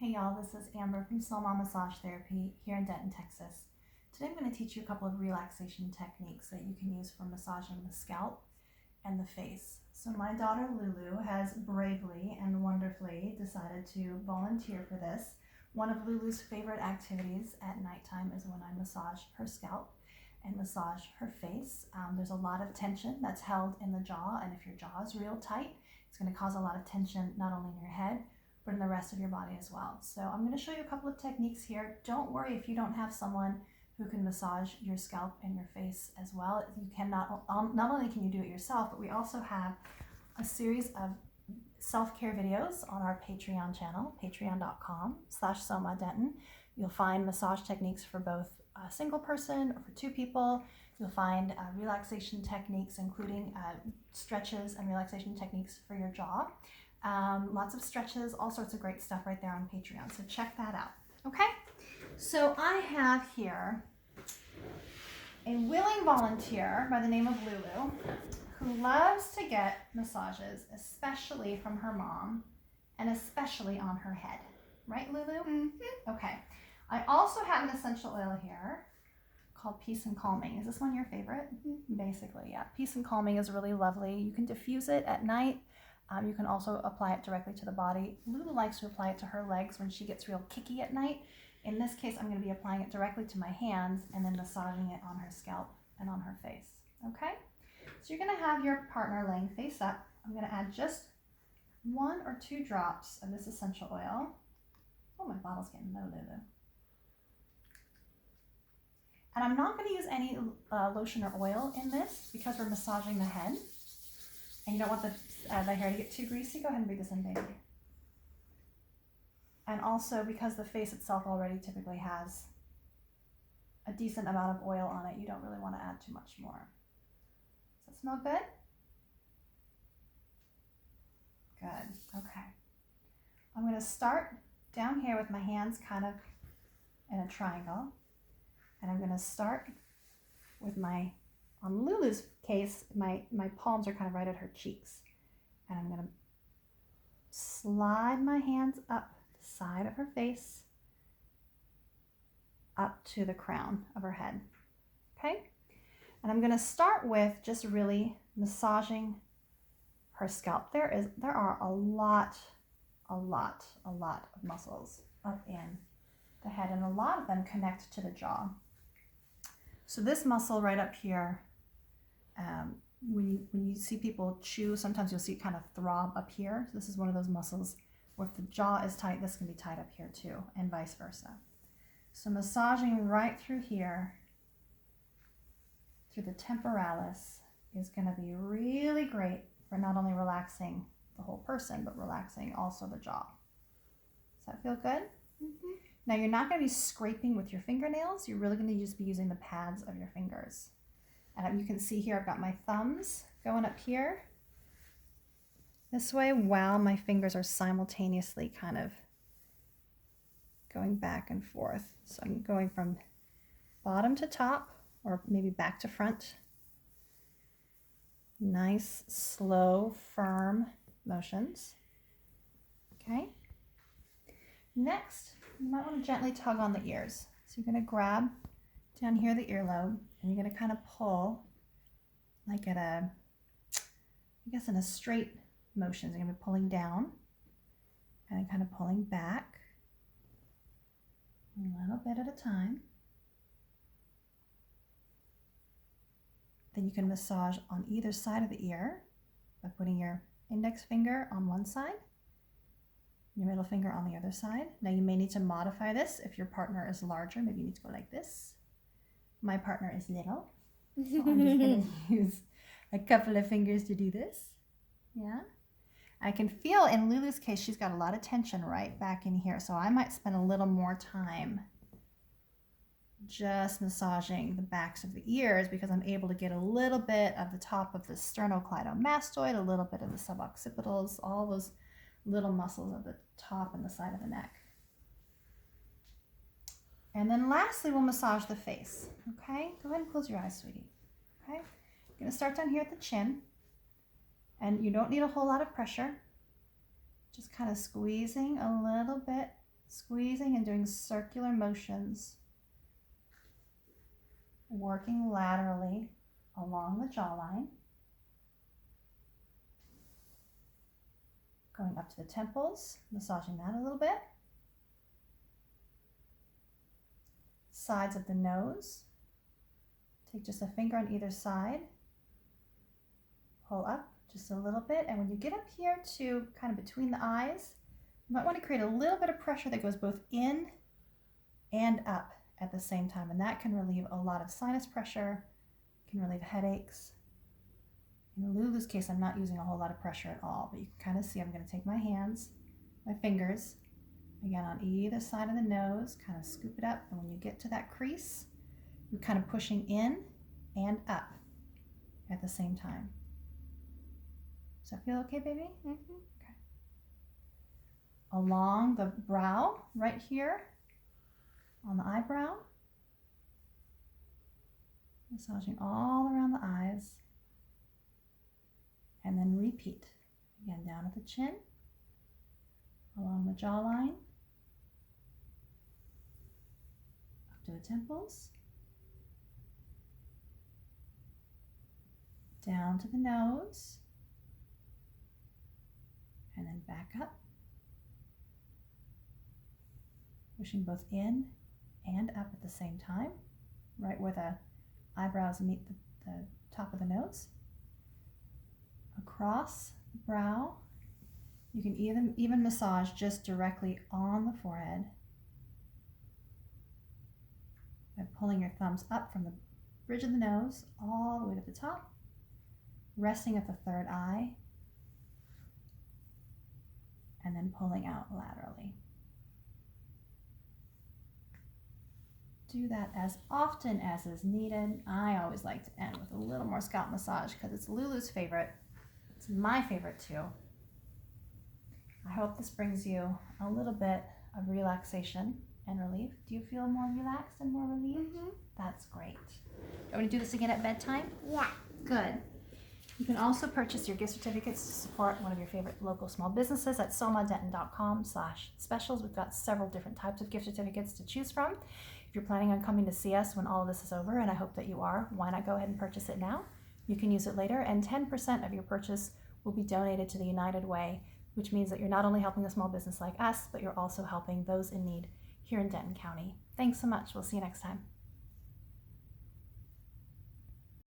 Hey y'all, this is Amber from Soma Massage Therapy here in Denton, Texas. Today I'm going to teach you a couple of relaxation techniques that you can use for massaging the scalp and the face. So my daughter Lulu has bravely and wonderfully decided to volunteer for this. One of Lulu's favorite activities at nighttime is when I massage her scalp and massage her face. There's a lot of tension that's held in the jaw, and if your jaw is real tight, it's going to cause a lot of tension not only in your head but in the rest of your body as well. So I'm going to show you a couple of techniques here. Don't worry if you don't have someone who can massage your scalp and your face as well. You cannot, not only can you do it yourself, but we also have a series of self-care videos on our Patreon channel, patreon.com/SomaDenton. You'll find massage techniques for both a single person or for two people. You'll find relaxation techniques, including stretches and relaxation techniques for your jaw. Lots of stretches, all sorts of great stuff right there on Patreon. So check that out. Okay, so I have here a willing volunteer by the name of Lulu who loves to get massages, especially from her mom and especially on her head. Right, Lulu? Mm-hmm. Okay. I also have an essential oil here called Peace and Calming. Is this one your favorite? Mm-hmm. Basically, yeah. Peace and Calming is really lovely. You can diffuse it at night. You can also apply it directly to the body. Lulu likes to apply it to her legs when she gets real kicky at night. In this case, I'm going to be applying it directly to my hands and then massaging it on her scalp and on her face. Okay? So you're going to have your partner laying face up. I'm going to add just 1 or 2 drops of this essential oil. Oh, my bottle's getting low, Lulu. And I'm not going to use any lotion or oil in this because we're massaging the head. And you don't want the hair to get too greasy. Go ahead and breathe this in, baby. And also, because the face itself already typically has a decent amount of oil on it, you don't really want to add too much more. Does that smell good? Good. Okay. I'm going to start down here with my hands kind of in a triangle. And I'm going to start with on Lulu's case, my palms are kind of right at her cheeks. And I'm going to slide my hands up the side of her face, up to the crown of her head. Okay? And I'm going to start with just really massaging her scalp. There are a lot of muscles up in the head, and a lot of them connect to the jaw. So this muscle right up here, when you see people chew, sometimes you'll see it kind of throb up here. So this is one of those muscles where if the jaw is tight, this can be tight up here too, and vice versa. So massaging right through here, through the temporalis, is going to be really great for not only relaxing the whole person, but relaxing also the jaw. Does that feel good? Mm-hmm. Now you're not going to be scraping with your fingernails. You're really going to just be using the pads of your fingers. And you can see here I've got my thumbs going up here this way while my fingers are simultaneously kind of going back and forth. So I'm going from bottom to top, or maybe back to front. Nice, slow, firm motions. Okay. Next, you might want to gently tug on the ears. So you're going to grab down here the earlobe, and you're going to kind of pull like at in a straight motion. So you're going to be pulling down and then kind of pulling back a little bit at a time. Then you can massage on either side of the ear by putting your index finger on one side, your middle finger on the other side. Now you may need to modify this if your partner is larger. Maybe you need to go like this. My partner is little, so I'm just going to use a couple of fingers to do this. Yeah. I can feel in Lulu's case, she's got a lot of tension right back in here, so I might spend a little more time just massaging the backs of the ears because I'm able to get a little bit of the top of the sternocleidomastoid, a little bit of the suboccipitals, all those little muscles at the top and the side of the neck. And then lastly, we'll massage the face. Okay, go ahead and close your eyes, sweetie. Okay, I'm going to start down here at the chin, and you don't need a whole lot of pressure. Just kind of squeezing a little bit Squeezing and doing circular motions, working laterally along the jawline, going up to the temples, massaging that a little bit. Sides of the nose. Take just a finger on either side, pull up just a little bit, and when you get up here to kind of between the eyes, you might want to create a little bit of pressure that goes both in and up at the same time, and that can relieve a lot of sinus pressure, can relieve headaches. In Lulu's case, I'm not using a whole lot of pressure at all, but you can kind of see I'm going to take my hands, my fingers, again on either side of the nose, kind of scoop it up, and when you get to that crease, you're kind of pushing in and up at the same time. Does that feel okay, baby? Mm-hmm. Okay. Along the brow, right here, on the eyebrow, massaging all around the eyes, and then repeat. Again, down at the chin, along the jawline, up to the temples, down to the nose, and then back up, pushing both in and up at the same time, right where the eyebrows meet the top of the nose. Across the brow, you can even massage just directly on the forehead by pulling your thumbs up from the bridge of the nose all the way to the top, resting at the third eye, and then pulling out laterally. Do that as often as is needed. I always like to end with a little more scalp massage because it's Lulu's favorite. It's my favorite too. I hope this brings you a little bit of relaxation and relief. Do you feel more relaxed and more relieved? Mm-hmm. That's great. Are we going to do this again at bedtime? Yeah. Good. You can also purchase your gift certificates to support one of your favorite local small businesses at somadenton.com/specials. We've got several different types of gift certificates to choose from. If you're planning on coming to see us when all of this is over, and I hope that you are, why not go ahead and purchase it now? You can use it later, and 10% of your purchase will be donated to the United Way, which means that you're not only helping a small business like us, but you're also helping those in need here in Denton County. Thanks so much. We'll see you next time.